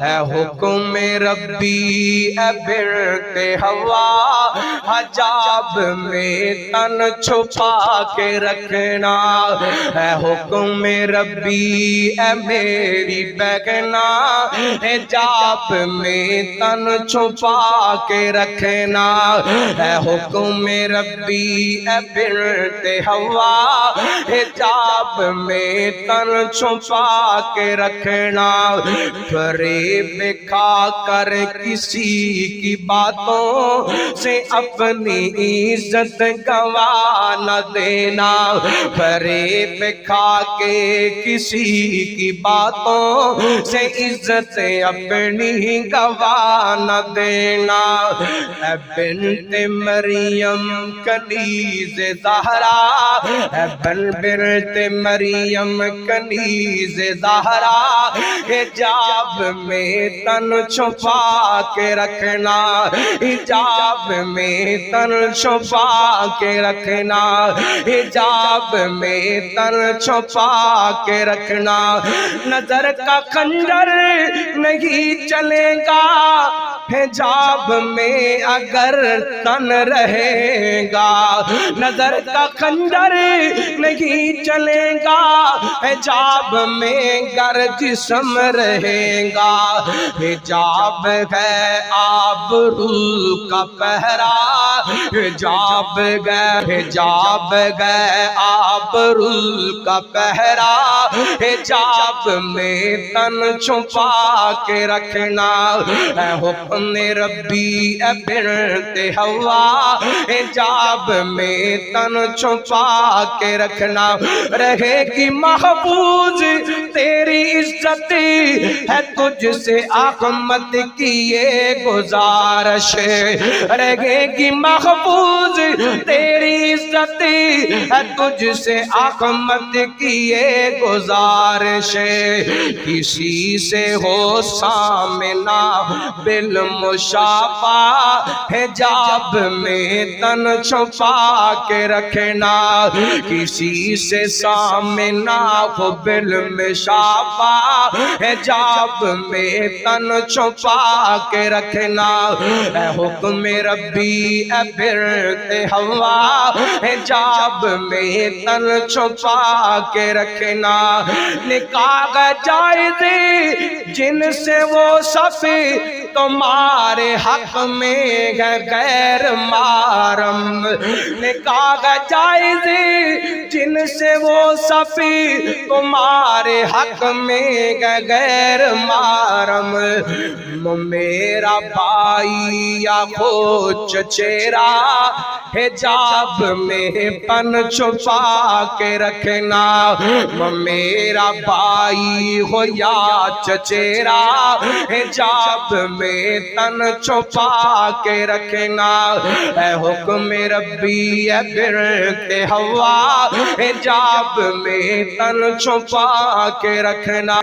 ہے حکم ربی اے بنت ہوا حجاب میں تن چھپا کے رکھنا ہے حکم ربی اے میری بہنا حجاب میں تن چھپا کے رکھنا ہے حکم ربی اے بنت ہوا حجاب میں تن چھپا کے رکھنا فریب کھا کر کسی کی باتوں سے اپنی عزت گنوا نہ دینا فریب کھا کے کسی کی باتوں سے عزت اپنی گنوا نہ دینا اے بنت مریم کنیز زہرا اے بنت مریم کنیز زہرا حجاب میں تن چھپا کے رکھنا حجاب میں تن چھپا کے رکھنا حجاب میں تن چھپا کے رکھنا نظر کا خنجر نہیں چلے گا حجاب میں اگر تن رہے گا نظر کا خنجر نہیں چلے گا حجاب میں گر جسم رہے گا حجاب ہے آبرو کا پہرا حجاب ہے آبرو کا پہرا حجاب میں تن چھپا کے رکھنا اے حکم ربی اے بنت ہوا حجاب میں تن چھپا کے رکھنا رہے گی محفوظ تیری عزت ہے تجھ سے احمد کی یہ گزارش رہے گی محفوظ تیری عزت ہے تجھ سے احمد کی یہ گزارش کسی سے ہو سامنا بالمشافہ حجاب میں تن چھپا کے رکھنا کسی سے سامنا ہو بالمشافہ حجاب میں تن چھپا کے رکھنا اے حکم ربی اے بنت ہوا حجاب میں تن چھپا کے رکھنا نکاح جائز جن سے وہ صف تمہارے حق میں ہے غیر محرم نکاح جائز جن سے وہ صف تمہارے حق میں ہے غیر محرم میرا بھائی یا ہو چچیرا حجاب میں پن چھپا کے رکھنا میرا بھائی ہو یا چچیرا حجاب میں تن چھپا کے رکھنا اے حکم ربی اے بنت ہوا حجاب میں تن چھپا کے رکھنا